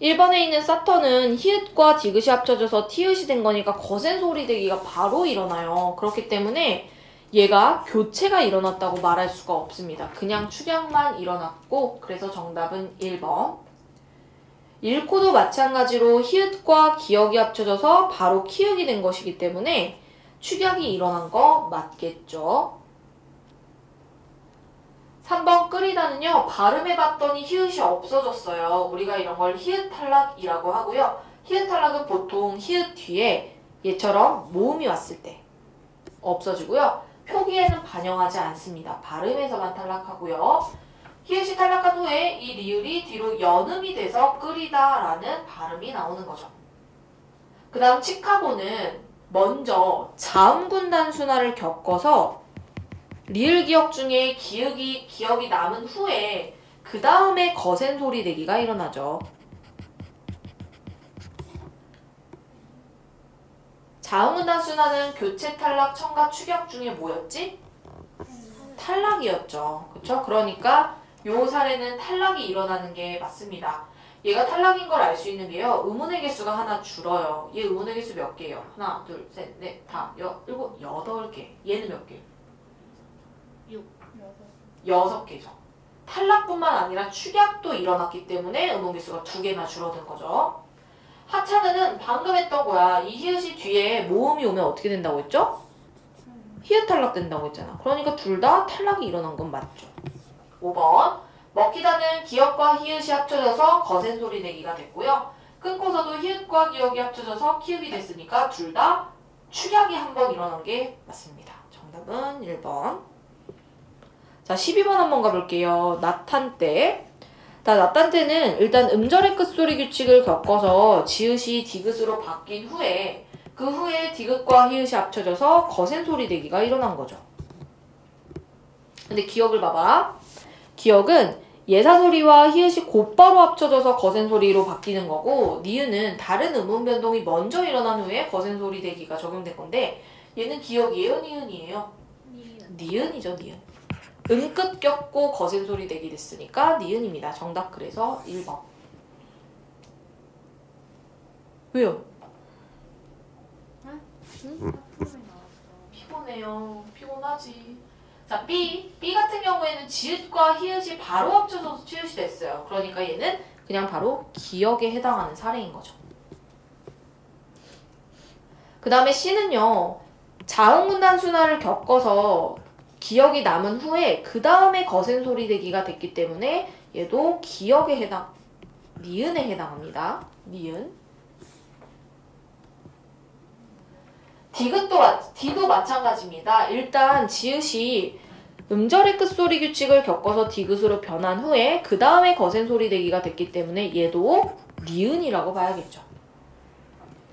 1번에 있는 사턴은 히읗과 디귿이 합쳐져서 티읕이 된 거니까 거센 소리 내기가 바로 일어나요. 그렇기 때문에 얘가 교체가 일어났다고 말할 수가 없습니다. 그냥 축약만 일어났고, 그래서 정답은 1번. 읽고도 마찬가지로 히읗과 기역이 합쳐져서 바로 키읔이 된 것이기 때문에 축약이 일어난 거 맞겠죠. 3번 끓이다는요. 발음해봤더니 히읗이 없어졌어요. 우리가 이런 걸 히읗 탈락이라고 하고요. 히읗 탈락은 보통 히읗 뒤에 얘처럼 모음이 왔을 때 없어지고요. 표기에는 반영하지 않습니다. 발음에서만 탈락하고요. 히읗이 탈락한 후에 이 리을이 뒤로 연음이 돼서 끓이다라는 발음이 나오는 거죠. 그 다음 칙하고는 먼저 자음군 단순화를 겪어서 리을 기역 중에 기역이 남은 후에 그 다음에 거센 소리 내기가 일어나죠. 자음군 단순화는 교체, 탈락, 첨가, 축약 중에 뭐였지? 탈락이었죠. 그쵸? 그러니까 요 사례는 탈락이 일어나는 게 맞습니다. 얘가 탈락인 걸 알 수 있는 게요. 의문의 개수가 하나 줄어요. 얘 의문의 개수 몇 개예요? 하나, 둘, 셋, 넷, 다, 일곱, 8개. 얘는 몇 개? 6개죠. 탈락뿐만 아니라 축약도 일어났기 때문에 의문 개수가 2개나 줄어든 거죠. 하찮은은 방금 했던 거야. 이 히읗이 뒤에 모음이 오면 어떻게 된다고 했죠? 히읗 탈락된다고 했잖아. 그러니까 둘 다 탈락이 일어난 건 맞죠. 5번 먹히다는 기역과 히읗이 합쳐져서 거센 소리 내기가 됐고요. 끊고서도 히읗과 기역이 합쳐져서 키읔이 됐으니까 둘 다 축약이 한 번 일어난 게 맞습니다. 정답은 1번. 자, 12번 한번 가볼게요. 나탄 때. 자, 나탄 때는 일단 음절의 끝소리 규칙을 겪어서 지읒이 디귿으로 바뀐 후에 그 후에 디귿과 히읗이 합쳐져서 거센 소리 내기가 일어난 거죠. 근데 기역을 봐봐. 기역은 예사소리와 히읗이 곧바로 합쳐져서 거센 소리로 바뀌는 거고, 니은은 다른 음운 변동이 먼저 일어난 후에 거센 소리 내기가 적용된 건데, 얘는 기역이에요, 니은이에요? 니은이죠, 니은. 음끝 꼈고 거센 소리 내기 됐으니까 니은입니다. 정답 그래서 1번. 왜요? 응? 피곤해요. 피곤하지. 자, B 같은 경우에는 지읒과 히읗이 바로 합쳐져서 치읒이 됐어요. 그러니까 얘는 그냥 바로 기역에 해당하는 사례인 거죠. 그 다음에 C는요. 자음군 단순화를 겪어서 기역이 남은 후에 그 다음에 거센 소리 내기가 됐기 때문에 얘도 기역에 해당, 니은에 해당합니다. 니은. D도 마찬가지입니다. 일단 지읒이 음절의 끝소리 규칙을 겪어서 디귿으로 변한 후에 그 다음에 거센 소리 내기가 됐기 때문에 얘도 니은이라고 봐야겠죠.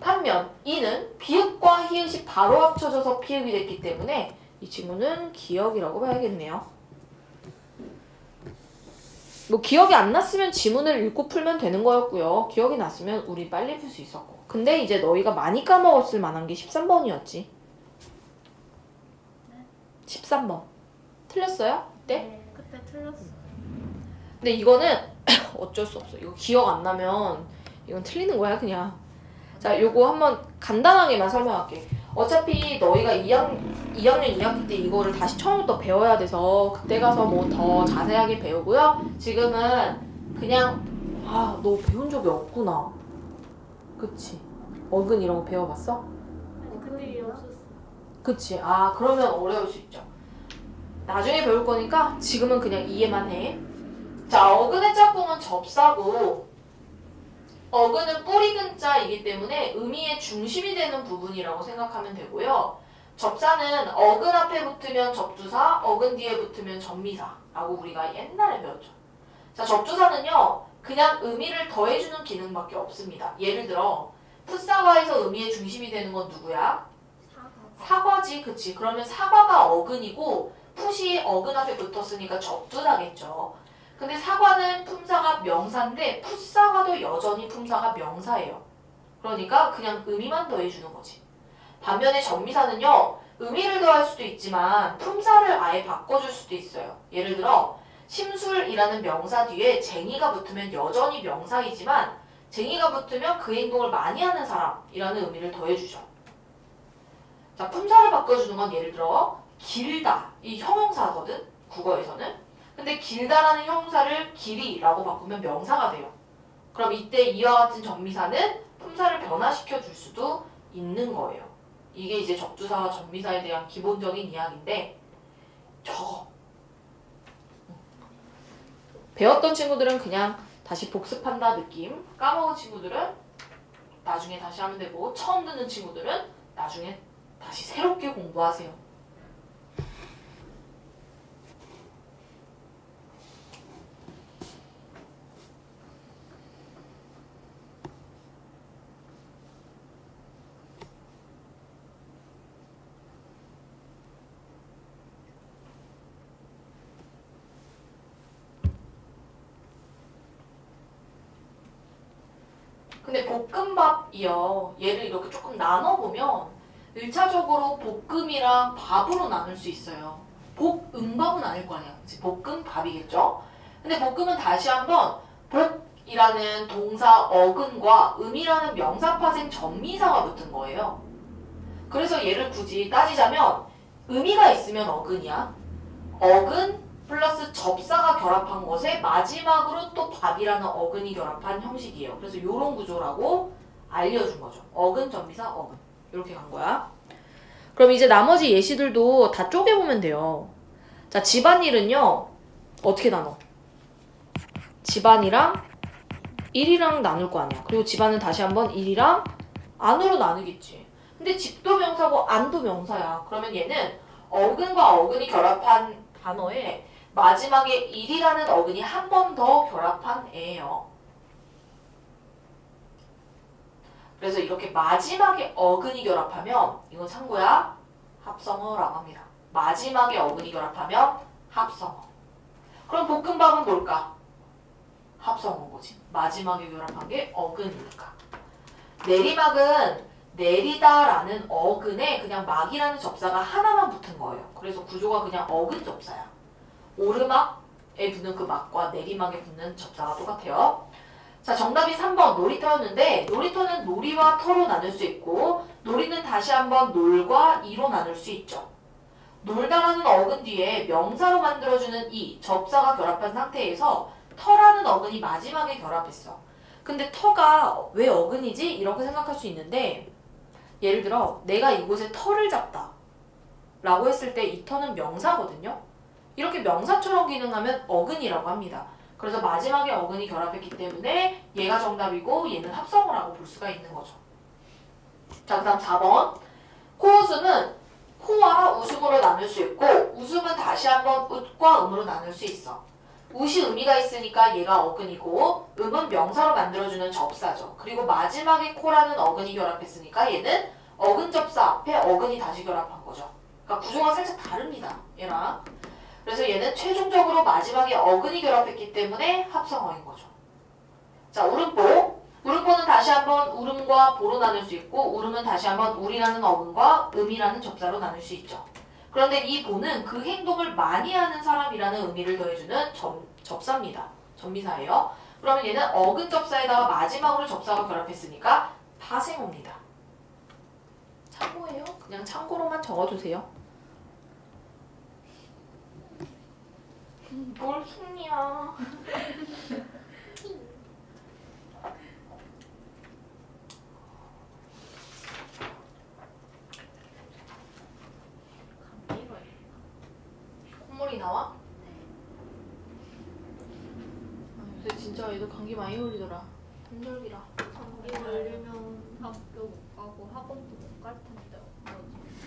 반면 이는 비읍과 히읗이 바로 합쳐져서 피읍이 됐기 때문에 이 친구는 기역이라고 봐야겠네요. 뭐 기억이 안 났으면 지문을 읽고 풀면 되는 거였고요. 기억이 났으면 우리 빨리 풀 수 있었고. 근데 이제 너희가 많이 까먹었을 만한 게 13번이었지. 네? 13번. 틀렸어요? 그때? 네, 그때 틀렸어. 근데 이거는 어쩔 수 없어. 이거 기억 안 나면 이건 틀리는 거야 그냥. 자, 요거 한번 간단하게만 설명할게. 어차피 너희가 2학년 2학기 때 이거를 다시 처음부터 배워야 돼서 그때 가서 뭐 더 자세하게 배우고요. 지금은 그냥 너 배운 적이 없구나. 그치? 어근 이런 거 배워봤어? 아니, 그때 없었어. 그치? 그러면 어려울 수 있죠. 나중에 배울 거니까 지금은 그냥 이해만 해. 자, 어근의 짝꿍은 접사고 어근은 뿌리 근자이기 때문에 의미의 중심이 되는 부분이라고 생각하면 되고요. 접사는 어근 앞에 붙으면 접두사, 어근 뒤에 붙으면 접미사라고 우리가 옛날에 배웠죠. 자, 접두사는요. 그냥 의미를 더해주는 기능밖에 없습니다. 예를 들어 풋사과에서 의미의 중심이 되는 건 누구야? 사과지, 그치? 그러면 사과가 어근이고 풋이 어근 앞에 붙었으니까 접두사겠죠. 근데 사과는 품사가 명사인데 풋사과도 여전히 품사가 명사예요. 그러니까 그냥 의미만 더해주는 거지. 반면에 접미사는요. 의미를 더할 수도 있지만 품사를 아예 바꿔줄 수도 있어요. 예를 들어 심술이라는 명사 뒤에 쟁이가 붙으면 여전히 명사이지만 쟁이가 붙으면 그 행동을 많이 하는 사람이라는 의미를 더해주죠. 자, 품사를 바꿔주는 건 예를 들어 길다, 이 형용사거든, 국어에서는. 근데 길다라는 형용사를 길이라고 바꾸면 명사가 돼요. 그럼 이때 이와 같은 정미사는 품사를 변화시켜 줄 수도 있는 거예요. 이게 이제 적주사와 전미사에 대한 기본적인 이야기인데 저거 배웠던 친구들은 그냥 다시 복습한다 느낌, 까먹은 친구들은 나중에 다시 하면 되고, 처음 듣는 친구들은 나중에 다시 새롭게 공부하세요. 근데 볶음밥이요. 얘를 이렇게 조금 나눠보면 1차적으로 볶음이랑 밥으로 나눌 수 있어요. 볶음밥은 아닐 거 아니야. 그치? 볶음밥이겠죠? 근데 볶음은 다시 한번 볶이라는 동사 어근과 음이라는 명사 파생 전미사가 붙은 거예요. 그래서 얘를 굳이 따지자면 의미가 있으면 어근이야. 어근 플러스 접사가 결합한 것에 마지막으로 또 밥이라는 어근이 결합한 형식이에요. 그래서 이런 구조라고 알려준 거죠. 어근, 전미사, 어근. 이렇게 간 거야. 그럼 이제 나머지 예시들도 다 쪼개보면 돼요. 자, 집안일은요. 어떻게 나눠? 집안이랑 일이랑 나눌 거 아니야. 그리고 집안은 다시 한번 일이랑 안으로 나누겠지. 근데 집도 명사고 안도 명사야. 그러면 얘는 어근과 어근이 결합한 단어에 마지막에 일이라는 어근이 한 번 더 결합한 애예요. 그래서 이렇게 마지막에 어근이 결합하면 이건 참고야 합성어라고 합니다. 마지막에 어근이 결합하면 합성어. 그럼 볶음밥은 뭘까? 합성어인 거지. 마지막에 결합한 게 어근이니까. 내리막은 내리다라는 어근에 그냥 막이라는 접사가 하나만 붙은 거예요. 그래서 구조가 그냥 어근 접사야. 오르막에 붙는 그 막과 내리막에 붙는 접사가 똑같아요. 자, 정답이 3번 놀이터였는데 놀이터는 놀이와 터로 나눌 수 있고 놀이는 다시 한번 놀과 이로 나눌 수 있죠. 놀다라는 어근 뒤에 명사로 만들어주는 이 접사가 결합한 상태에서 터라는 어근이 마지막에 결합했어. 근데 터가 왜 어근이지? 이렇게 생각할 수 있는데 예를 들어 내가 이곳에 터를 잡다 라고 했을 때 이 터는 명사거든요. 이렇게 명사처럼 기능하면 어근이라고 합니다. 그래서 마지막에 어근이 결합했기 때문에 얘가 정답이고 얘는 합성어라고 볼 수가 있는 거죠. 자, 그 다음 4번. 코웃음은 코와 웃음으로 나눌 수 있고 웃음은 다시 한번 웃과 음으로 나눌 수 있어. 웃이 의미가 있으니까 얘가 어근이고 음은 명사로 만들어주는 접사죠. 그리고 마지막에 코라는 어근이 결합했으니까 얘는 어근 접사 앞에 어근이 다시 결합한 거죠. 그러니까 구조가 살짝 다릅니다. 얘랑. 그래서 얘는 최종적으로 마지막에 어근이 결합했기 때문에 합성어인 거죠. 자, 울음보. 울음보는 다시 한번 울음과 보로 나눌 수 있고 울음은 다시 한번 울이라는 어근과 음이라는 접사로 나눌 수 있죠. 그런데 이 보는 그 행동을 많이 하는 사람이라는 의미를 더해주는 접사입니다. 전미사예요. 그러면 얘는 어근 접사에다가 마지막으로 접사가 결합했으니까 파생어입니다. 참고예요. 그냥 참고로만 적어주세요. 뭘 힘이야. 콧물이 나와? 요새 진짜 애들 감기 많이 걸리더라. 힘들기라. 감기 걸리면 학교 못 가고 학원도 못 갈 텐데.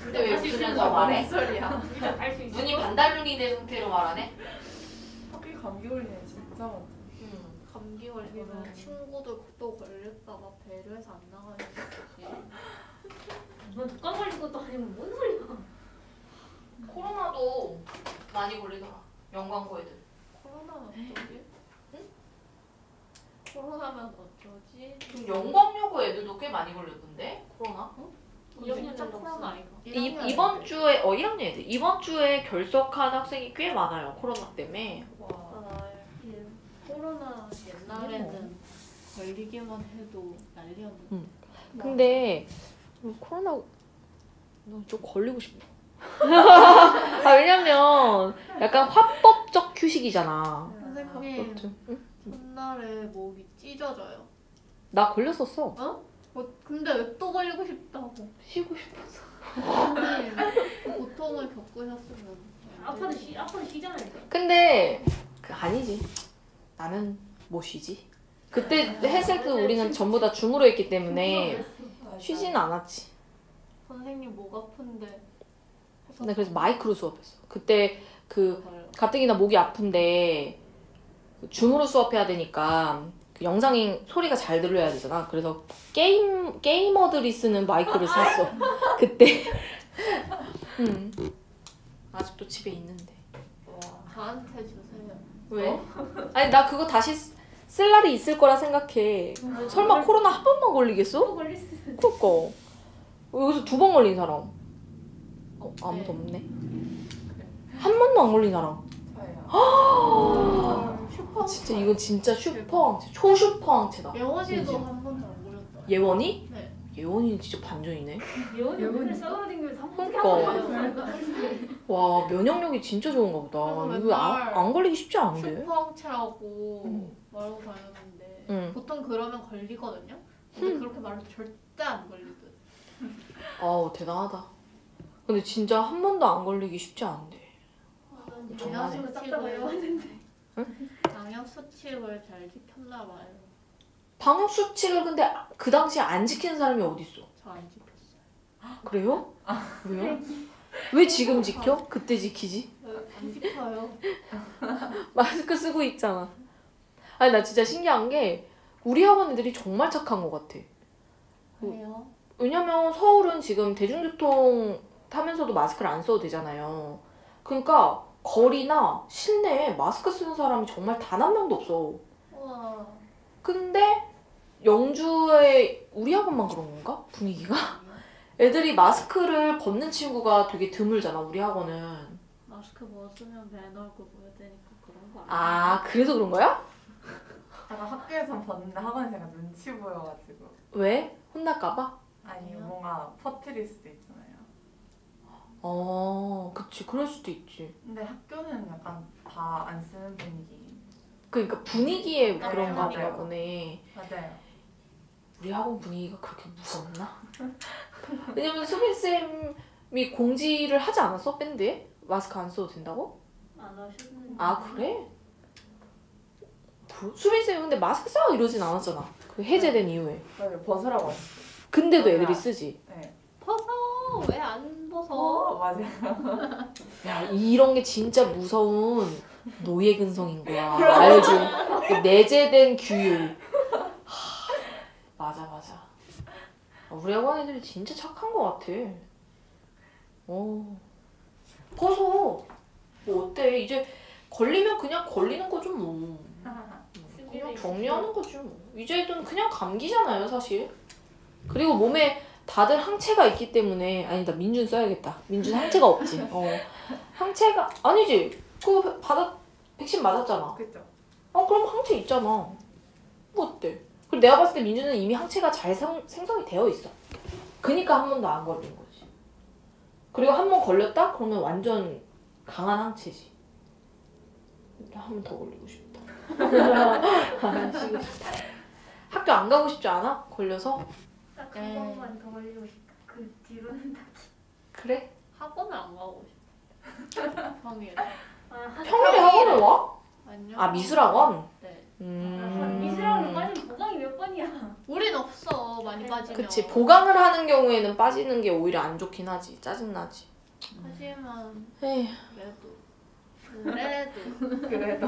근데 왜 웃으면서 말해? 소리야. 할수 있어. 눈이 반달눈이 된 상태로 말하네? 학교에 감기 걸리네 진짜. 감기 걸리면 친구들 또 걸릴까봐 배려해서 안 나가는 거지. 넌 독감 걸린 것도 아니고 뭔 소리야? 코로나도 많이 걸리더라. 영광고 애들. 코로나면 어쩌지? 응? 코로나면 어쩌지? 지금 영광여고 애들도 꽤 많이 걸렸던데? 코로나? 진짜 코로나 아이가? 이번 주에 1학년 애들 이번 주에 결석한 학생이 꽤 많아요. 코로나 때문에. 와. 코로나 옛날에는 걸리기만 해도 난리였는데. 근데 코로나 좀 걸리고 싶어. 아, 왜냐면 약간 화법적 휴식이잖아. 선생님 응? 첫날에 목이 찢어져요. 나 걸렸었어. 근데 왜 또 걸리고 싶다고? 쉬고 싶었어. 선생님 고통을 겪으셨으면 아파도 쉬잖아요. 근데 아니지. 나는 못 쉬지. 그때 했을 때 우리는 전부 다 줌으로 했기 때문에 쉬지는 않았지. 선생님 목 아픈데 근데 그래서 마이크로 수업했어. 그때 그 헐. 가뜩이나 목이 아픈데 줌으로 수업해야 되니까 그 영상이 소리가 잘 들려야 되잖아. 그래서 게이머들이 쓰는 마이크를 샀어. 그때. 아직도 집에 있는데. 저한테 주세요. 왜? 아니 나 그거 다시 쓸 날이 있을 거라 생각해. 설마 코로나 한 번만 걸리겠어? 또 걸릴 수 있어. 그니까. 여기서 2번 걸린 사람. 아무도 없네. 한 번도 안 걸린 사람. 저예요. 슈퍼. 진짜 이건 진짜 슈퍼 항체, 초슈퍼 항체다. 예원이도 그치? 한 번도 안 걸렸다. 예원이? 네. 예원이는 진짜 반전이네. 예원이 맨날 싸돌아다니면서 한 번씩 그러니까. 와, 면역력이 진짜 좋은가 보다. 그래서 이거 맨날 안 걸리기 쉽지 않은데. 슈퍼항체라고 말하고 다녔는데 응. 보통 그러면 걸리거든요. 근데 그렇게 말해도 절대 안 걸리거든. 아우, 대단하다. 근데 진짜 한 번도 안 걸리기 쉽지 않은데. 정말. 정말 싹다 외웠는데. 방역 수칙을 잘 지켰나 봐요. 방역 수칙을 근데 그 당시에 안 지키는 사람이 어딨어? 저 안 지켰어요. 그래요? 왜요? 왜 지금 지켜? 그때 지키지? 안 지켜요. 마스크 쓰고 있잖아. 아니 나 진짜 신기한 게 우리 학원 애들이 정말 착한 것 같아. 왜요? 왜냐면 서울은 지금 대중교통 타면서도 마스크를 안 써도 되잖아요. 그러니까 거리나 실내에 마스크 쓰는 사람이 정말 단 한 명도 없어. 우와. 근데 영주의 우리 학원만 그런 건가? 분위기가? 애들이 마스크를 벗는 친구가 되게 드물잖아, 우리 학원은. 마스크 벗으면 맨 얼굴 보여되니까 그런 거 아니에요? 아, 그래서 그런 거야? 제가 학교에선 봤는데 학원에서 약간 눈치 보여가지고. 왜? 혼날까봐? 아니 뭔가 퍼뜨릴 수도 있잖아요. 그치. 그럴 수도 있지. 근데 학교는 약간 다 안 쓰는 분위기. 그러니까 분위기에 아, 그런 맞아요. 건가 보네. 맞아요. 우리 학원 분위기가 그렇게 무섭나? 왜냐면 수빈쌤이 공지를 하지 않았어? 밴드에? 마스크 안 써도 된다고? 안 하셨는데. 아, 그래? 수빈쌤이 근데 마스크 써 이러진 않았잖아. 그 해제된 이후에. 맞아요. 벗으라고 했어요. 근데도 맞아. 애들이 쓰지. 네. 벗어. 왜 안 벗어? 맞아요. 야, 이런 게 진짜 무서운 노예 근성인 거야. 알지? 그 내재된 규율. 맞아. 우리 학원 애들이 진짜 착한 거 같아. 벗어. 뭐 어때? 이제 걸리면 그냥 걸리는 거죠 뭐. 그냥 격리하는 거지 뭐. 이제는 그냥 감기잖아요 사실. 그리고 몸에 다들 항체가 있기 때문에 아니다 민준 써야겠다. 민준 항체가 없지. 항체가 아니지. 그 백신 맞았잖아. 그죠? 그럼 항체 있잖아. 뭐 어때? 그리고 내가 봤을 때 민준은 이미 항체가 잘 생성이 되어 있어. 그니까 한 번도 안 걸린 거지. 그리고 한 번 걸렸다? 그러면 완전 강한 항체지. 한 번 더 걸리고 싶다. 안 쉬고 싶다. 학교 안 가고 싶지 않아? 걸려서? 딱 한 번만 더 걸리고 싶다. 그 뒤로는 딱. 그래? 학원을 안 가고 싶어. 평일에. 평일에 학원을 와? 아니요. 아, 미술학원? 네. 미술학원 빠지면 보강이 몇 번이야? 우린 없어. 많이 빠지면. 그치. 보강을 하는 경우에는 빠지는 게 오히려 안 좋긴 하지. 짜증나지. 하지만 에휴. 그래도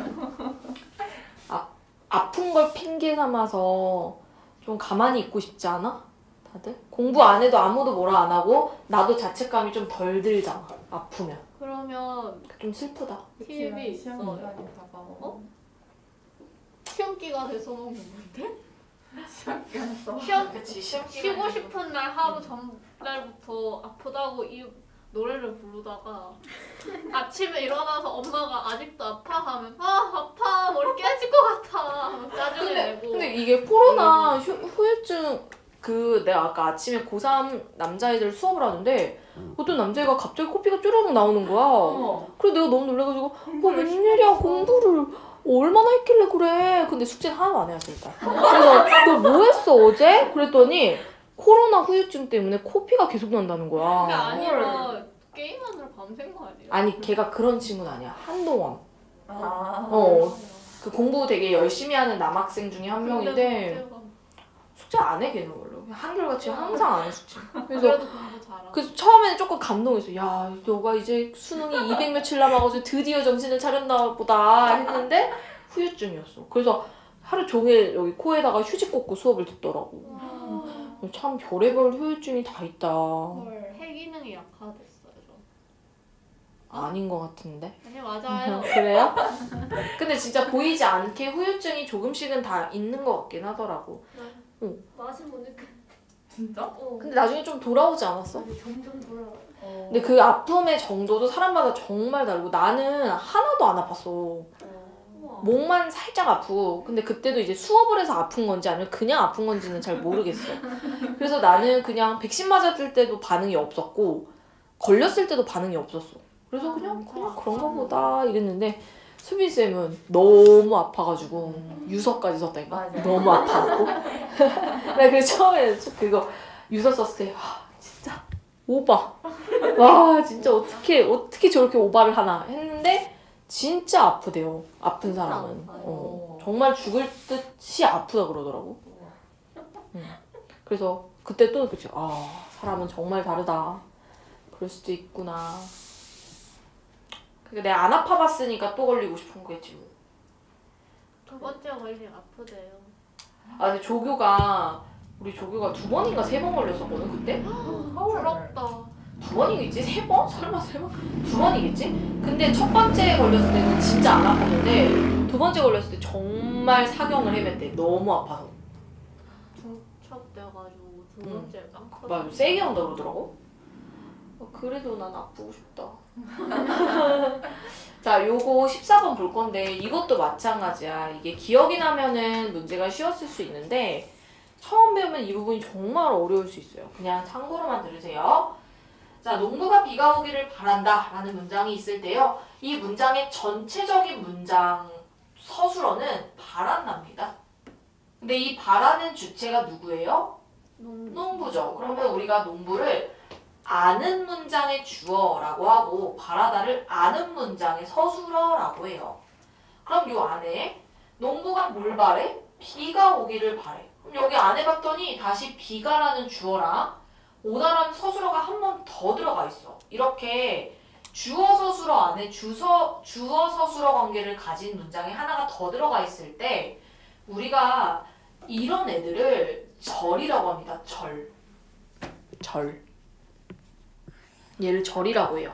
아픈 걸 핑계 삼아서 좀 가만히 있고 싶지 않아? 다들? 공부 안 해도 아무도 뭐라 안 하고 나도 자책감이 좀 덜 들잖아. 아프면. 그러면 좀 슬프다. 팁이 있어. 시험 기간이 다가오고. 시험기가 돼서 먹는 건데? 시험 기간 써. 시험 그치. 시험 쉬고 싶은 날 하루 전날부터 아프다고 노래를 부르다가 아침에 일어나서 엄마가 아직도 아파 하면 아파 머리 깨질 것 같아 하면 짜증을 내고. 근데 이게 코로나 후유증 내가 아까 아침에 고3 남자애들 수업을 하는데 어떤 남자애가 갑자기 코피가 쭈르륵 나오는 거야. 그래서 내가 너무 놀라가지고 웬일이야 공부를 얼마나 했길래 그래. 근데 숙제는 하나도 안 해왔어 일단. 그래서 너 뭐 했어 어제? 그랬더니 코로나 후유증 때문에 코피가 계속 난다는 그게 거야. 아니라 게임하느라 밤샌 거 아니야? 아니 걔가 그런 친구는 아니야. 한동원. 아. 그 공부 되게 열심히 하는 남학생 중에 한 명인데 숙제 안 해 걔는 원래. 한결같이 항상 안 해 숙제. 그래도 공부 잘하고. 그래서 처음에는 조금 감동했어. 야, 너가 이제 수능이 200 며칠 남아가지고 드디어 정신을 차렸나 보다 했는데 후유증이었어. 그래서 하루 종일 여기 코에다가 휴지 꽂고 수업을 듣더라고. 참 별의별 후유증이 다 있다. 헐, 해 기능이 약화됐어요. 저. 아닌 것 같은데. 아니 맞아요. 그래요? 근데 진짜 보이지 않게 후유증이 조금씩은 다 있는 것 같긴 하더라고. 맛은 못 느꼈. 진짜? 근데 나중에 좀 돌아오지 않았어? 아니, 점점 돌아와. 근데 그 아픔의 정도도 사람마다 정말 다르고 나는 하나도 안 아팠어. 우와. 목만 살짝 아프고 근데 그때도 이제 수업을 해서 아픈 건지 아니면 그냥 아픈 건지는 잘 모르겠어. 그래서 나는 그냥 백신 맞았을 때도 반응이 없었고 걸렸을 때도 반응이 없었어. 그래서 그냥 그런가 보다 이랬는데 수빈쌤은 너무 아파가지고 유서까지 썼다니까. 맞아. 너무 아파갖고 나 그래서 처음에 그거 유서 썼을 때 진짜 오바 와 진짜 어떻게 저렇게 오바를 하나 했는데 진짜 아프대요. 아픈 사람은 정말 죽을 듯이 아프다 그러더라고. 그래서 그때 또 그치 사람은 정말 다르다. 그럴 수도 있구나. 그러니까 내가 안 아파봤으니까 또 걸리고 싶은 거겠지 뭐. 두 번째 걸리면 아프대요. 근데 우리 조교가 2번인가 3번 걸렸었거든 그때? 부럽다. 2번이겠지? 3번? 설마 3번? 2번이겠지? 근데 첫 번째 걸렸을 때는 진짜 안 아팠는데 두 번째 걸렸을 때 정말 사경을 헤맸대. 너무 아파서. 중첩돼가지고 두 번째가 맞아, 세게 한다 그러더라고. 그래도 난 아프고 싶다. 자, 요거 14번 볼 건데 이것도 마찬가지야. 이게 기억이 나면은 문제가 쉬웠을 수 있는데 처음 배우면 이 부분이 정말 어려울 수 있어요. 그냥 참고로만 들으세요. 자, 농부가 비가 오기를 바란다 라는 문장이 있을 때요. 이 문장의 전체적인 문장 서술어는 바란답니다. 근데 이 바라는 주체가 누구예요? 농부죠. 그러면 우리가 농부를 아는 문장의 주어라고 하고 바라다를 아는 문장의 서술어라고 해요. 그럼 요 안에 농부가 뭘 바래? 비가 오기를 바래. 그럼 여기 안에 봤더니 다시 비가라는 주어랑 오다라는 서술어가 한 번 더 들어가 있어. 이렇게 주어 서술어 안에 주어 서술어 관계를 가진 문장이 하나가 더 들어가 있을 때 우리가 이런 애들을 절이라고 합니다. 절. 얘를 절이라고 해요.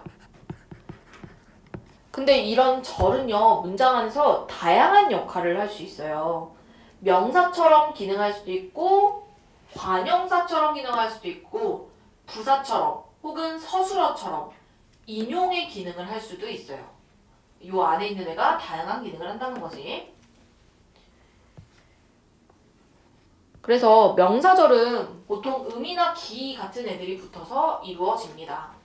근데 이런 절은요, 문장 안에서 다양한 역할을 할 수 있어요. 명사처럼 기능할 수도 있고, 관형사처럼 기능할 수도 있고, 부사처럼 혹은 서술어처럼 인용의 기능을 할 수도 있어요. 이 안에 있는 애가 다양한 기능을 한다는 거지. 그래서 명사절은 보통 음이나 기 같은 애들이 붙어서 이루어집니다.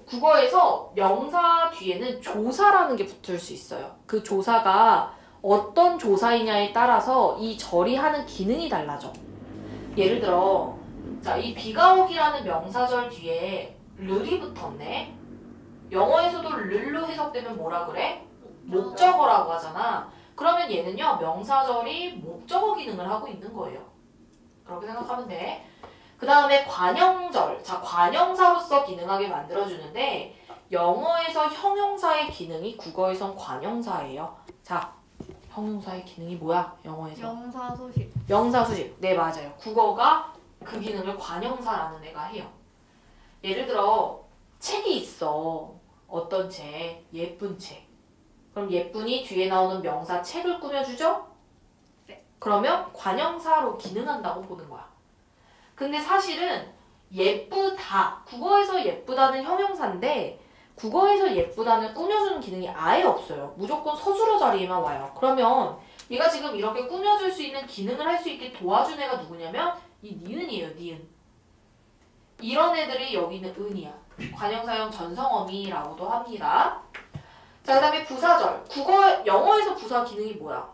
국어에서 명사 뒤에는 조사라는 게 붙을 수 있어요. 그 조사가 어떤 조사이냐에 따라서 이 절이 하는 기능이 달라져. 예를 들어, 자, 이 비가 오기라는 명사절 뒤에 르이 붙었네. 영어에서도 르로 해석되면 뭐라 그래? 목적어라고 하잖아. 그러면 얘는요, 명사절이 목적어 기능을 하고 있는 거예요. 그렇게 생각하면 돼. 그 다음에 관형절. 자, 관형사로서 기능하게 만들어주는데 영어에서 형용사의 기능이 국어에선 관형사예요. 자, 형용사의 기능이 뭐야? 영어에서? 명사소식. 명사수식. 네, 맞아요. 국어가 그 기능을 관형사라는 애가 해요. 예를 들어 책이 있어. 어떤 책? 예쁜 책. 그럼 예쁜이 뒤에 나오는 명사 책을 꾸며주죠? 네. 그러면 관형사로 기능한다고 보는 거야. 근데 사실은 예쁘다. 국어에서 예쁘다는 형용사인데 국어에서 예쁘다는 꾸며주는 기능이 아예 없어요. 무조건 서술어 자리에만 와요. 그러면 얘가 지금 이렇게 꾸며줄 수 있는 기능을 할 수 있게 도와준 애가 누구냐면 이 니은이에요. 니은. 이런 애들이 여기는 은이야. 관형사형 전성어미라고도 합니다. 자, 그 다음에 부사절. 영어에서 부사 기능이 뭐야?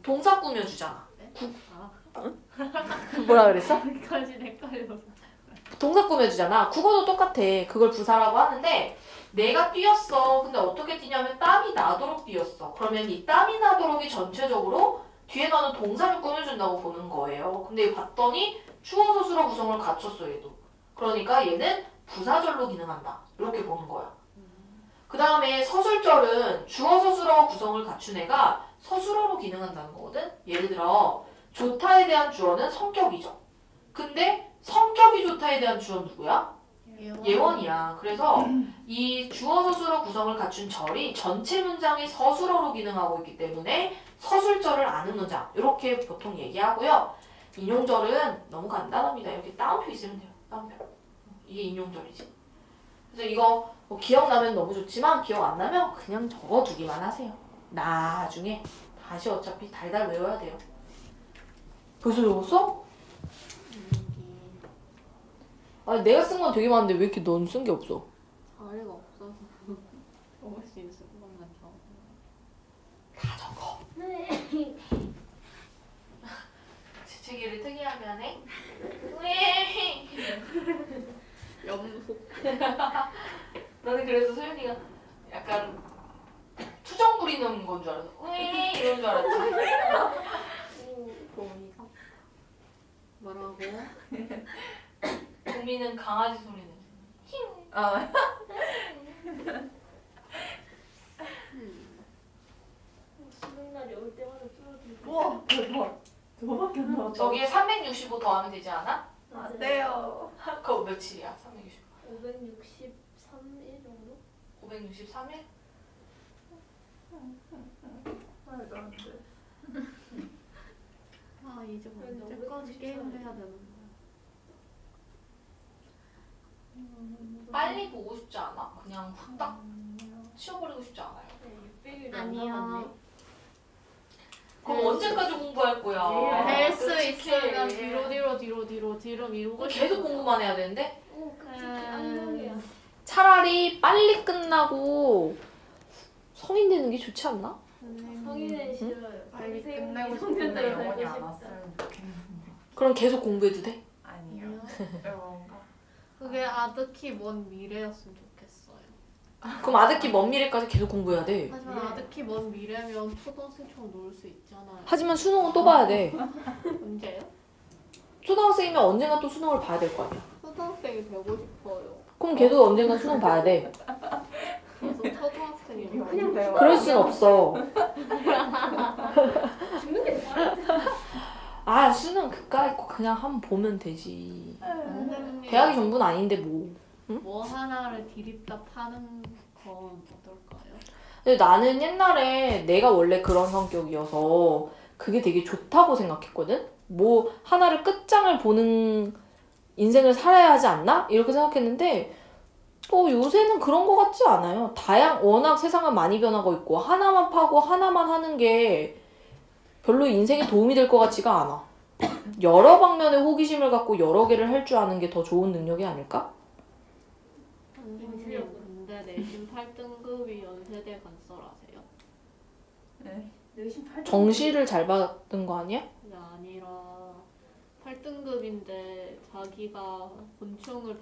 동사 꾸며주잖아. 뭐라 그랬어? 여기까지 헷갈려서. 동사 꾸며주잖아. 국어도 똑같아. 그걸 부사라고 하는데 내가 뛰었어. 근데 어떻게 뛰냐면 땀이 나도록 뛰었어. 그러면 이 땀이 나도록이 전체적으로 뒤에 나는 동사를 꾸며준다고 보는 거예요. 근데 봤더니 주어 서술어 구성을 갖췄어 얘도. 그러니까 얘는 부사절로 기능한다. 이렇게 보는 거야. 그 다음에 서술절은 주어 서술어 구성을 갖춘 애가 서술어로 기능한다는 거거든. 예를 들어 좋다에 대한 주어는 성격이죠. 근데 성격이 좋다에 대한 주어는 누구야? 예원이야. 그래서 이 주어 서술어 구성을 갖춘 절이 전체 문장의 서술어로 기능하고 있기 때문에 서술절을 아는 문장 이렇게 보통 얘기하고요. 인용절은 너무 간단합니다. 이렇게 따옴표 있으면 돼요. 따옴표. 이게 인용절이지. 그래서 이거 뭐 기억나면 너무 좋지만 기억 안 나면 그냥 적어두기만 하세요. 나중에 다시 어차피 달달 외워야 돼요. 벌써 적었어? 아니 내가 쓴 건 되게 많은데 왜 이렇게 넌 쓴 게 없어? 자리가 없어서 먹을 수 있을 것만 적어. 다 적어. 재채기를 특이하면 해? 왜? 염소. 나는 그래서 소연이가 약간 투정 부리는 건 줄 알았어. 왜? 이런 줄 알았지. 봄이가 뭐라고? 봄이는 강아지 소리는. 아, 쉬는 날이 올 때마다 줄어들고. 우와, 대박. 저거밖에 안 나왔다. 저기에 365 더하면 되지 않아? 안 돼요. 그거 며칠이야? 365. 563일 정도? 563일? 말도 안 돼. 아 이제 언제까지 게임 해야 되는 거야? 빨리 보고 싶지 않아? 그냥 후딱 치워버리고 싶지 않아요? 네, 600일 아니요. 그럼 언제까지 공부할 거야? 될 수 솔직히. 있으면 뒤로 미루고 그럼 계속 공부만 해야 되는데? 오, 그치. 안녕이야. 차라리 빨리 끝나고 성인 되는 게 좋지 않나? 성인은 싫어요. 빨리 선생님이 끝내고 성인으로 싶은데 영원히 살고 안 싶다. 왔으면 좋겠는데. 그럼 계속 공부해도 돼? 아니요. 이런가? 그게 아득히 먼 미래였으면 좋겠어요. 그럼 아득히 먼 미래까지 계속 공부해야 돼. 하지만 네. 아득히 먼 미래면 초등생처럼 놀 수 있잖아요. 하지만 수능은 또 봐야 돼. 언제요? 초등학생이면 언젠가 또 수능을 봐야 될 거 아니야. 초등학생이 되고 싶어요. 그럼 걔도 언젠가 수능 봐야 돼. 그래서 초등학생이 되고 그냥 배워. 그럴 순 없어. 죽는 게 나아. 아 수능 그까 있고 그냥 한번 보면 되지. 선생님 대학이 전부는 아닌데 뭐. 뭐 하나를 디립다 파는 건 어떨까요? 근데 나는 옛날에 내가 원래 그런 성격이어서 그게 되게 좋다고 생각했거든? 뭐 하나를 끝장을 보는 인생을 살아야 하지 않나? 이렇게 생각했는데 요새는 그런 거 같지 않아요. 워낙 세상은 많이 변하고 있고 하나만 파고 하나만 하는 게 별로 인생에 도움이 될 것 같지가 않아. 여러 방면의 호기심을 갖고 여러 개를 할 줄 아는 게 더 좋은 능력이 아닐까? 선생님 근데 내신 8등급이 연세대 간설하세요? 네. 내신 8 정시를 잘 받은 거 아니야? 그게 아니라 8등급인데 자기가 곤충을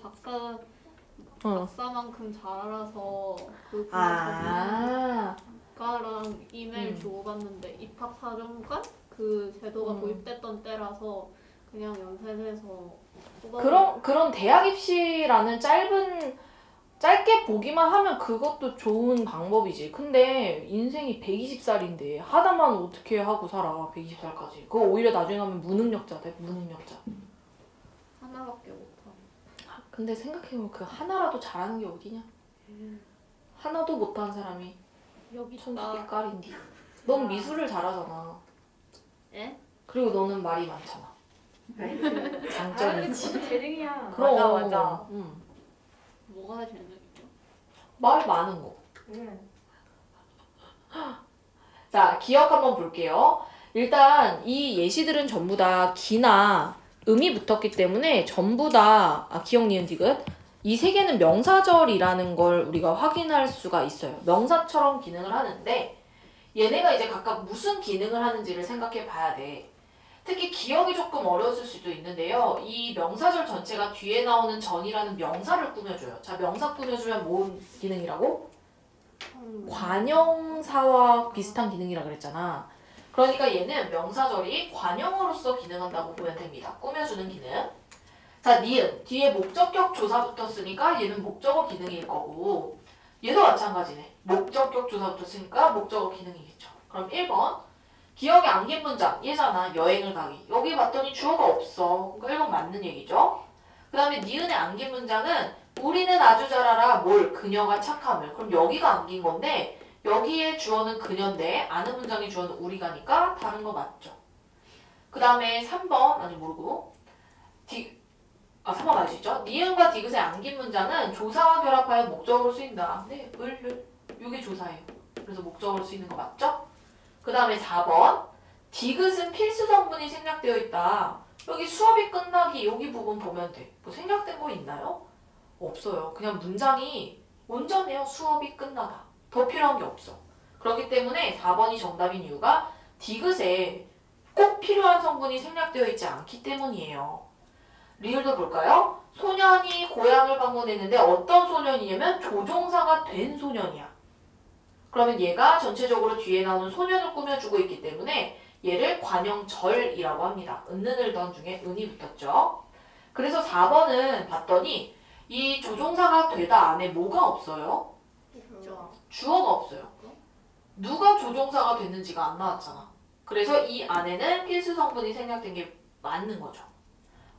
박사만큼 잘 알아서 그 분야에서 문과랑 이메일 주고받는데 입학 사정관? 그 제도가 도입됐던 때라서 그냥 연세대에서 그런 대학 입시라는 짧게 보기만 하면 그것도 좋은 방법이지. 근데 인생이 120살인데 하다만 어떻게 하고 살아 120살까지. 그거 오히려 나중에 가면 무능력자 돼. 무능력자. 하나밖에 못함. 근데 생각해보면 그 하나라도 잘하는 게 어디냐? 하나도 못한 사람이 여기 천국의 깔인디. 넌 미술을 잘하잖아. 에? 그리고 너는 말이 많잖아. 장점이. 진짜 재능이야. 그럼. 맞아. 뭐가 재능이죠? 말 많은 거. 응. 자, 기억 한번 볼게요. 일단 이 예시들은 전부 다 기나 음이 붙었기 때문에 전부 다 기억, 니은, 디귿 이 세 개는 명사절이라는 걸 우리가 확인할 수가 있어요. 명사처럼 기능을 하는데 얘네가 이제 각각 무슨 기능을 하는지를 생각해 봐야 돼. 특히 기억이 조금 어려웠을 수도 있는데요. 이 명사절 전체가 뒤에 나오는 전이라는 명사를 꾸며줘요. 자, 명사 꾸며주면 뭔 기능이라고? 관형사와 비슷한 기능이라 그랬잖아. 그러니까 얘는 명사절이 관형어로서 기능한다고 보면 됩니다. 꾸며주는 기능. 자, 니은. 뒤에 목적격 조사 붙었으니까 얘는 목적어 기능일 거고 얘도 마찬가지네. 목적격 조사 붙었으니까 목적어 기능이겠죠. 그럼 1번. 기억에 안긴 문장. 얘잖아. 여행을 가기. 여기 봤더니 주어가 없어. 그러니까 1번 맞는 얘기죠. 그 다음에 니은에 안긴 문장은 우리는 아주 잘 알아. 뭘? 그녀가 착함을. 그럼 여기가 안긴 건데 여기에 주어는 그녀인데 아는 문장의 주어는 우리가니까 다른 거 맞죠. 그 다음에 3번. 아니 모르고 3번 알 수 있죠? 니은과 디귿에 안긴 문장은 조사와 결합하여 목적으로 쓰인다. 네, 이게 조사예요. 그래서 목적으로 쓰이는 거 맞죠? 그 다음에 4번. 디귿은 필수 성분이 생략되어 있다. 여기 수업이 끝나기 여기 부분 보면 돼. 뭐 생략된 거 있나요? 없어요. 그냥 문장이 온전해요. 수업이 끝나다. 더 필요한 게 없어. 그렇기 때문에 4번이 정답인 이유가 디귿에 꼭 필요한 성분이 생략되어 있지 않기 때문이에요. 리을도 볼까요? 소년이 고향을 방문했는데 어떤 소년이냐면 조종사가 된 소년이야. 그러면 얘가 전체적으로 뒤에 나오는 소년을 꾸며주고 있기 때문에 얘를 관형절이라고 합니다. 은는을 던 중에 은이 붙었죠. 그래서 4번은 봤더니 이 조종사가 되다 안에 뭐가 없어요? 주어가 없어요. 누가 조종사가 됐는지가 안 나왔잖아. 그래서 이 안에는 필수 성분이 생략된 게 맞는 거죠.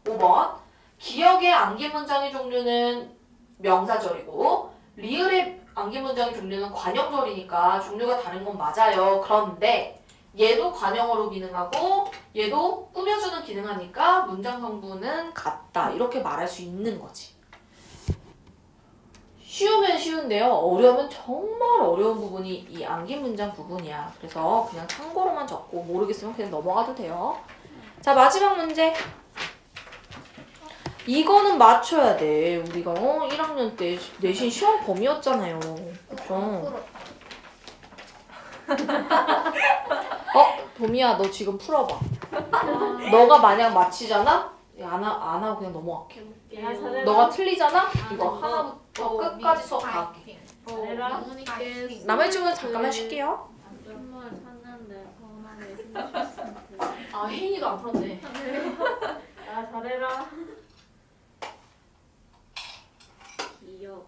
5번. 기억에 안긴 문장의 종류는 명사절이고 리을에 안긴 문장의 종류는 관형절이니까 종류가 다른 건 맞아요. 그런데 얘도 관형어로 기능하고 얘도 꾸며주는 기능하니까 문장 성분은 같다. 이렇게 말할 수 있는 거지. 쉬우면 쉬운데요. 어려우면 정말 어려운 부분이 이 안긴 문장 부분이야. 그래서 그냥 참고로만 적고 모르겠으면 그냥 넘어가도 돼요. 자, 마지막 문제. 이거는 맞춰야 돼. 우리가 1학년 때 내신 시험 범위였잖아요. 그쵸? 도미야, 너 지금 풀어봐. 너가 만약 맞히잖아? 안 하고 그냥 넘어갈게. 너가 틀리잖아? 이거 하나부터 끝까지 수업 다 할게. 남의 질문 잠깐만 쉴게요. 정말 샀는데 전화를 신경 혜인이도 안 풀었네. 야 잘해라. 기억.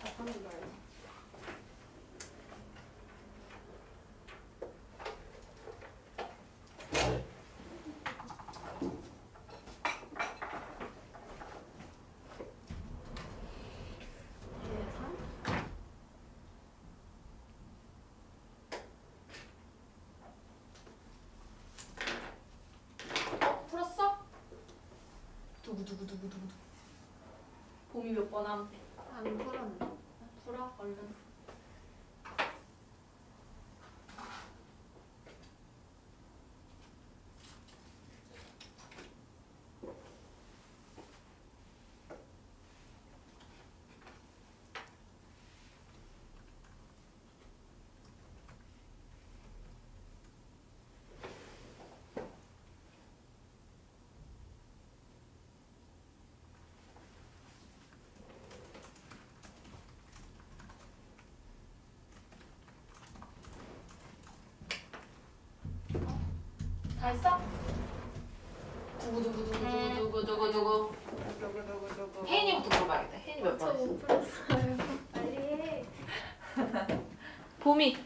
자판기 말고. 풀었어? 두구두구두구두구. 봄이 몇 번 함? 안 풀었네. 풀어 얼른. 다 했어? 두구두구두구두구두구두구. 혜인이부터 물어봐야겠다. 혜인이 몇 번 했어? 못 풀었어요. 빨리 해. 봄이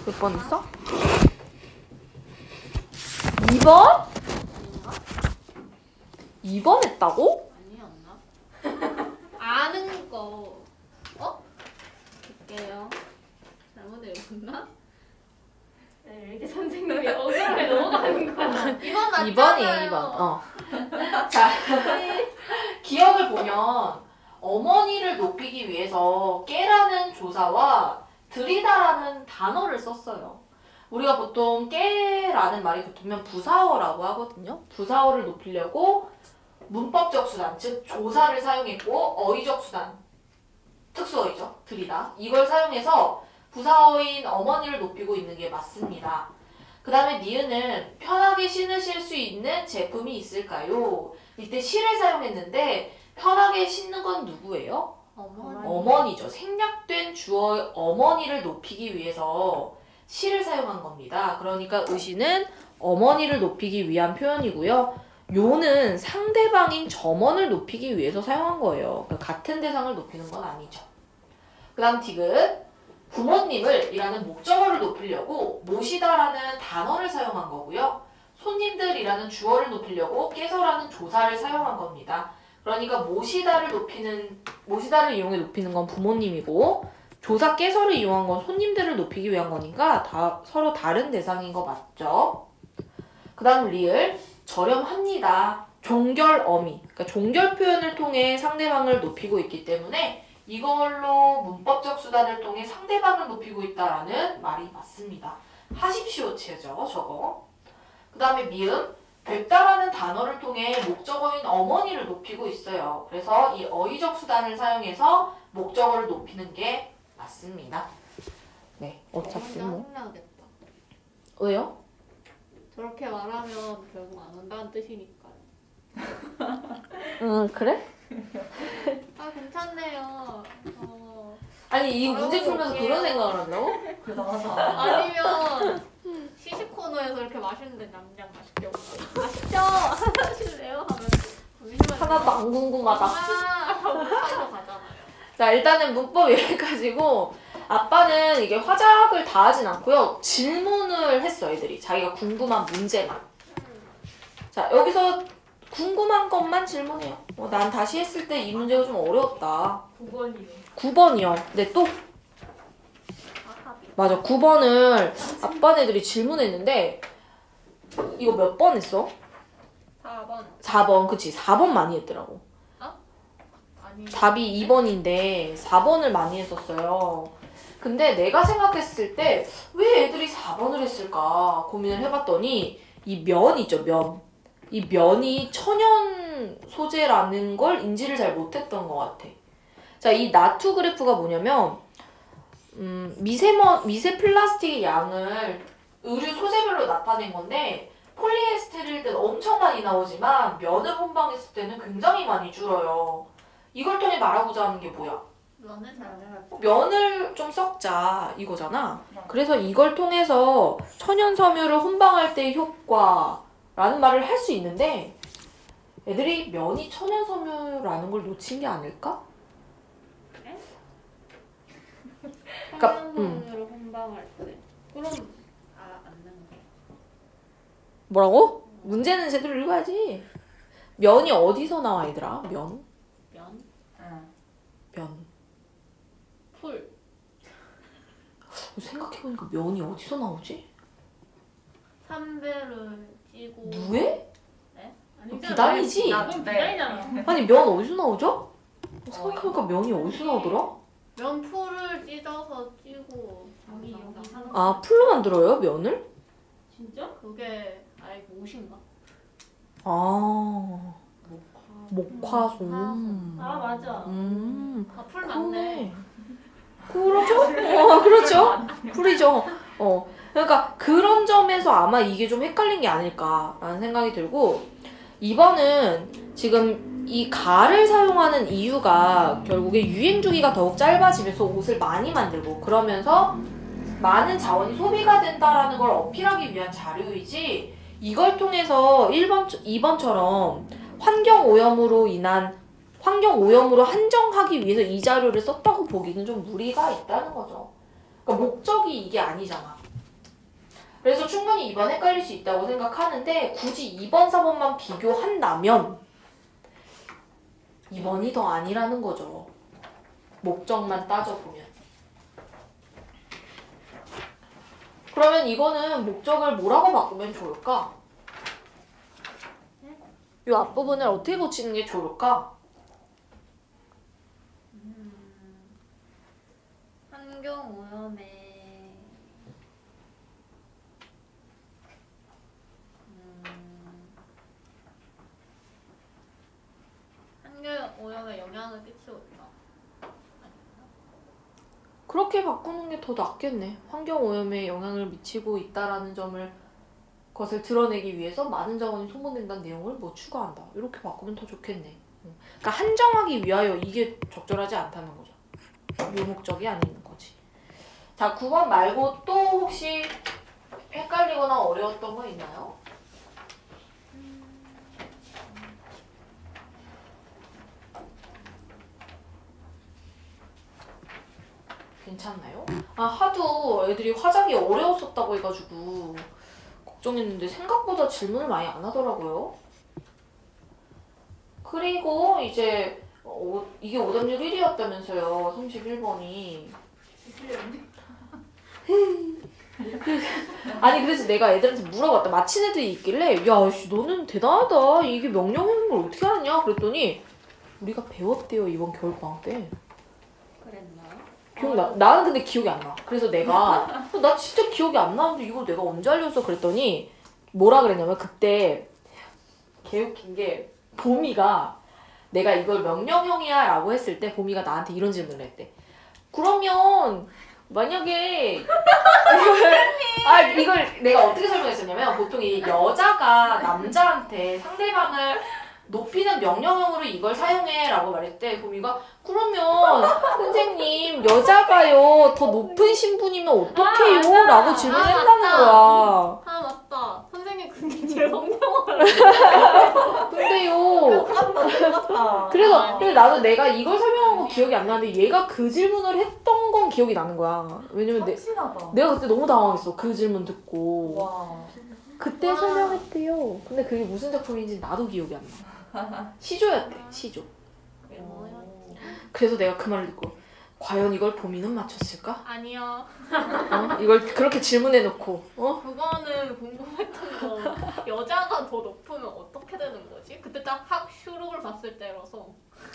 몇 번 했어? 2번? 2번 했다고? 아니었나? 아는 거. 2번이에요, 2번. 자, 기억을 보면 어머니를 높이기 위해서 깨라는 조사와 들이다라는 단어를 썼어요. 우리가 보통 깨라는 말이 붙으면 부사어라고 하거든요. 부사어를 높이려고 문법적 수단, 즉 조사를 사용했고 어휘적 수단, 특수어이죠. 들이다. 이걸 사용해서 부사어인 어머니를 높이고 있는 게 맞습니다. 그 다음에 니은은 편하게 신으실 수 있는 제품이 있을까요? 이때 시를 사용했는데 편하게 신는 건 누구예요? 어머니죠. 생략된 주어의 어머니를 높이기 위해서 시를 사용한 겁니다. 그러니까 의시는 어머니를 높이기 위한 표현이고요. 요는 상대방인 점원을 높이기 위해서 사용한 거예요. 그러니까 같은 대상을 높이는 건 아니죠. 그 다음 디귿. 부모님을 이라는 목적어를 높이려고 모시다라는 단어를 사용한 거고요. 손님들이라는 주어를 높이려고 깨서라는 조사를 사용한 겁니다. 그러니까 모시다를 이용해 높이는 건 부모님이고 조사 깨서를 이용한 건 손님들을 높이기 위한 거니까 다 서로 다른 대상인 거 맞죠? 그 다음 리을. 저렴합니다. 종결 어미. 그러니까 종결 표현을 통해 상대방을 높이고 있기 때문에 이걸로 문법적 수단을 통해 상대방을 높이고 있다라는 말이 맞습니다. 하십시오체죠, 저거. 그 다음에 미음. 뵙다라는 단어를 통해 목적어인 어머니를 높이고 있어요. 그래서 이 어휘적 수단을 사용해서 목적어를 높이는 게 맞습니다. 네, 어차피 뭐. 짜증나겠다. 왜요? 저렇게 말하면 결국 안 온다는 뜻이니까요. 그래? 아 괜찮네요. 아니, 이 문제 풀면서 그런 생각을 한다고? 대단하다. 아니면 시식 코너에서 이렇게 맛있는데 냠냠 맛있게 먹고 맛있죠? 하실래요? 하면 잠시만요. 하나도 안 궁금하다. 하고 가잖아요. 자, 일단은 문법 여기까지고 아빠는 이게 화작을 다 하진 않고요. 질문을 했어, 애들이. 자기가 궁금한 문제만. 자, 여기서 궁금한 것만 질문해요. 난 다시 했을 때 이 문제가 좀 어려웠다. 9번이요. 9번이요. 근데 또 맞아, 9번을 아빠네들이 질문했는데 이거 몇 번 했어? 4번. 4번. 그치, 4번 많이 했더라고. 아니. 답이 2번인데 4번을 많이 했었어요. 근데 내가 생각했을 때 왜 애들이 4번을 했을까 고민을 해봤더니 이 면 있죠, 면. 이 면이 천연 소재라는 걸 인지를 잘 못했던 것 같아. 자, 이 나투 그래프가 뭐냐면 미세 플라스틱의 양을 의류 소재별로 나타낸 건데 폴리에스테릴은 엄청 많이 나오지만 면을 혼방했을 때는 굉장히 많이 줄어요. 이걸 통해 말하고자 하는 게 뭐야? 면을 잘 알아요. 면을 좀 썩자 이거잖아. 그래서 이걸 통해서 천연 섬유를 혼방할 때의 효과라는 말을 할 수 있는데 애들이 면이 천연 섬유라는 걸 놓친 게 아닐까? 그러니까, 천연섬유를 혼방할 때. 그럼 안 되는 거. 뭐라고? 문제는 제대로 읽어야지. 면이 어디서 나와 얘들아? 면? 면? 면. 풀. 생각해보니까 면이 어디서 나오지? 삼배를 찌고. 무에? 아니, 비단이지? 이건 비단이잖아. 아니 면 어디서 나오죠? 생각해보니까 면이 어디서 나오더라? 면 풀을 찢어서 찌고. 여기 하나. 아, 풀로 만들어요? 면을? 진짜? 그게 아예 옷인가? 아, 목화솜. 아 맞아. 풀 맞네. 그렇죠? 그렇죠. 풀이죠. 그러니까 그런 점에서 아마 이게 좀 헷갈린 게 아닐까라는 생각이 들고 2번은 지금 이 가를 사용하는 이유가 결국에 유행 주기가 더욱 짧아지면서 옷을 많이 만들고 그러면서 많은 자원이 소비가 된다라는 걸 어필하기 위한 자료이지 이걸 통해서 2번처럼 환경 오염으로 한정하기 위해서 이 자료를 썼다고 보기는 좀 무리가 있다는 거죠. 그러니까 목적이 이게 아니잖아. 그래서 충분히 2번 헷갈릴 수 있다고 생각하는데 굳이 2번, 4번만 비교한다면 2번이 더 아니라는 거죠. 목적만 따져보면. 그러면 이거는 목적을 뭐라고 바꾸면 좋을까? 이 앞부분을 어떻게 고치는 게 좋을까? 환경 오염에 환경 오염에 영향을 끼치고 있다. 그렇게 바꾸는 게 더 낫겠네. 환경오염에 영향을 미치고 있다라는 것을 드러내기 위해서 많은 자원이 소모된다는 내용을 뭐 추가한다. 이렇게 바꾸면 더 좋겠네. 그러니까 한정하기 위하여 이게 적절하지 않다는 거죠. 묘목적이 아닌 거지. 자, 9번 말고 또 혹시 헷갈리거나 어려웠던 거 있나요? 괜찮나요? 아, 하도 애들이 화작이 어려웠었다고 해가지고 걱정했는데 생각보다 질문을 많이 안 하더라고요. 그리고 이제 이게 오답률 1위였다면서요. 31번이. 아니 그래서 내가 애들한테 물어봤다. 맞힌 애들이 있길래 야 씨, 너는 대단하다. 이게 명령형인 걸 어떻게 알았냐? 그랬더니 우리가 배웠대요. 이번 겨울방학 때. 기억나. 나는 근데 기억이 안 나. 그래서 내가 나 진짜 기억이 안 나는데 이걸 내가 언제 알렸어? 그랬더니 뭐라 그랬냐면 그때 개웃긴 게 보미가 내가 이걸 명령형이야 라고 했을 때 보미가 나한테 이런 질문을 했대. 그러면 만약에 이걸 내가 어떻게 설명했었냐면 보통 이 여자가 남자한테 상대방을 높이는 명령형으로 이걸 사용해 라고 말했을 때 보미가 그러면 선생님 여자가요 더 높은 신분이면 어떡해요? 라고 질문했다는 거야. 아 맞다. 선생님 근데 제 성명을 근데요 똑같다. 그래서 나도 내가 이걸 설명한 거 기억이 안 나는데 얘가 그 질문을 했던 건 기억이 나는 거야. 왜냐면 확실하다. 내가 그때 너무 당황했어. 그 질문 듣고. 와. 그때 와. 설명했대요. 근데 그게 무슨 작품인지 나도 기억이 안 나. 시조였대. 시조. 그래서 내가 그 말을 듣고 과연 이걸 보미는 맞췄을까? 아니요. 이걸 그렇게 질문해놓고 그거는 궁금했던 거. 여자가 더 높으면 어떻게 되는 거지? 그때 딱 슈룩을 봤을 때라서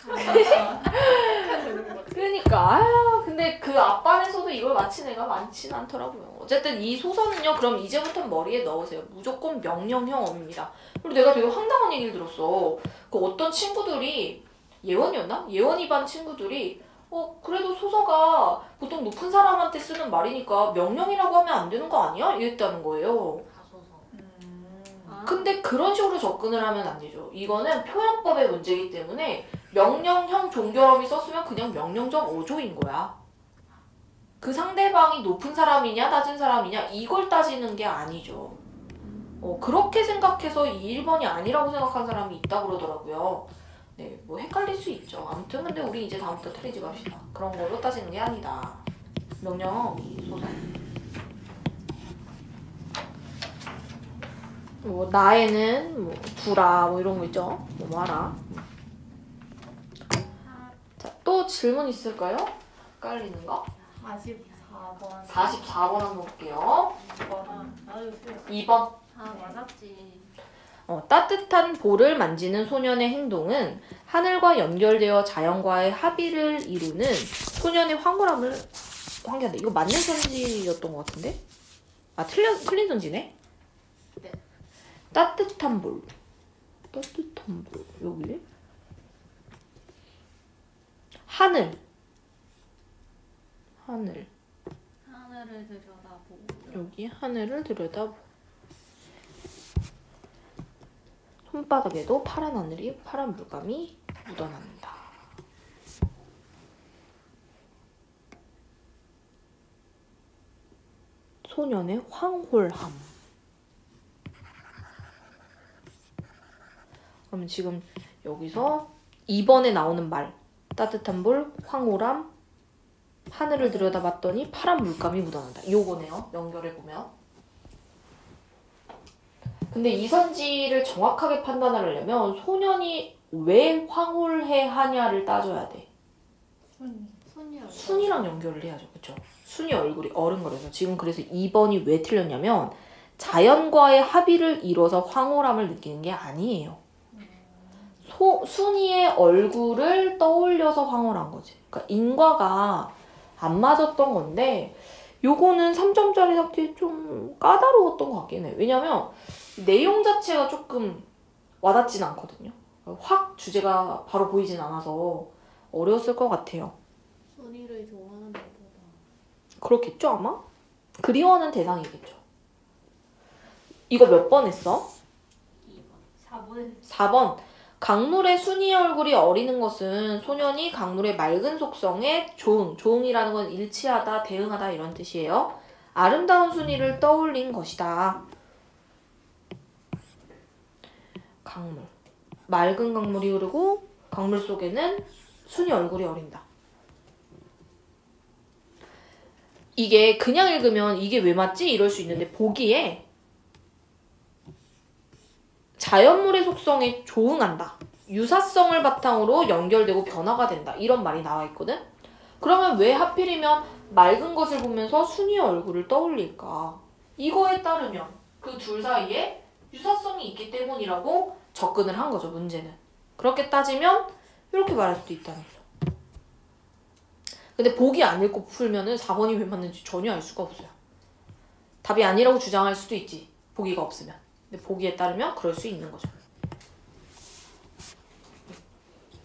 어떻게 되는 거지? 그러니까 근데 그 앞반에서도 이걸 맞힌 애가 많진 않더라고요. 어쨌든 이 소설은요. 그럼 이제부터 머리에 넣으세요. 무조건 명령형입니다. 그리고 내가 되게 황당한 얘기를 들었어. 그 어떤 친구들이 예원이었나? 예원이 반 친구들이 그래도 소서가 보통 높은 사람한테 쓰는 말이니까 명령이라고 하면 안 되는 거 아니야? 이랬다는 거예요. 근데 그런 식으로 접근을 하면 안 되죠. 이거는 표현법의 문제이기 때문에 명령형 종결어미 썼으면 그냥 명령적 어조인 거야. 그 상대방이 높은 사람이냐 낮은 사람이냐 이걸 따지는 게 아니죠. 그렇게 생각해서 이 1번이 아니라고 생각한 사람이 있다고 그러더라고요. 네, 뭐 헷갈릴 수 있죠. 아무튼 근데 우리 이제 다음부터 틀리지 맙시다. 그런 걸로 따지는 게 아니다. 명령이 소설. 뭐 나에는 뭐 두라 뭐 이런 거 있죠. 뭐 마라. 자, 또 질문 있을까요? 헷갈리는 거? 44번. 44번 한번 볼게요. 2번. 2번. 아 맞았지. 따뜻한 볼을 만지는 소년의 행동은 하늘과 연결되어 자연과의 합의를 이루는 소년의 황홀함을 환기한다. 이거 맞는 선지였던 것 같은데? 틀린 선지네? 네. 따뜻한 볼. 여기. 하늘을 들여다보고. 여기 하늘을 들여다보고. 손바닥에도 파란 하늘이 파란 물감이 묻어난다. 소년의 황홀함. 그러면 지금 여기서 2번에 나오는 말 따뜻한 볼, 황홀함, 하늘을 들여다봤더니 파란 물감이 묻어난다. 요거네요. 연결해보면. 근데 이 선지를 정확하게 판단하려면 소년이 왜 황홀해 하냐를 따져야 돼. 순이랑 연결을 해야죠. 그쵸? 순이 얼굴이 어른거려서. 지금 그래서 2번이 왜 틀렸냐면 자연과의 합의를 이뤄서 황홀함을 느끼는 게 아니에요. 순이의 얼굴을 떠올려서 황홀한 거지. 그러니까 인과가 안 맞았던 건데 요거는 3점짜리 삭제 좀 까다로웠던 것 같긴 해. 왜냐면 내용 자체가 조금 와닿진 않거든요. 확 주제가 바로 보이진 않아서 어려웠을 것 같아요. 순이를 좋아하는 것보다 그렇겠죠 아마? 그리워하는 대상이겠죠. 이거 몇 번 했어? 4번 4번. 강물의 순이의 얼굴이 어리는 것은 소년이 강물의 맑은 속성에 조응이라는 건 일치하다, 대응하다 이런 뜻이에요. 아름다운 순이를 떠올린 것이다. 강물. 맑은 강물이 흐르고 강물 속에는 순이 얼굴이 어린다. 이게 그냥 읽으면 이게 왜 맞지? 이럴 수 있는데 보기에 자연물의 속성에 조응한다. 유사성을 바탕으로 연결되고 변화가 된다. 이런 말이 나와 있거든? 그러면 왜 하필이면 맑은 것을 보면서 순이의 얼굴을 떠올릴까? 이거에 따르면 그 둘 사이에 유사성이 있기 때문이라고 접근을 한 거죠, 문제는. 그렇게 따지면 이렇게 말할 수도 있다는 거죠. 근데 보기 안 읽고 풀면은 4번이 왜 맞는지 전혀 알 수가 없어요. 답이 아니라고 주장할 수도 있지, 보기가 없으면. 근데 보기에 따르면 그럴 수 있는 거죠.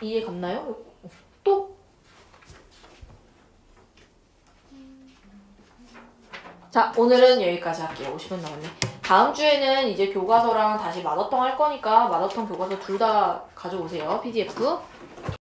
이해 갔나요? 또? 자, 오늘은 여기까지 할게요. 50분 남았네. 다음 주에는 이제 교과서랑 다시 마더텅 할 거니까 마더텅 교과서 둘 다 가져오세요. PDF.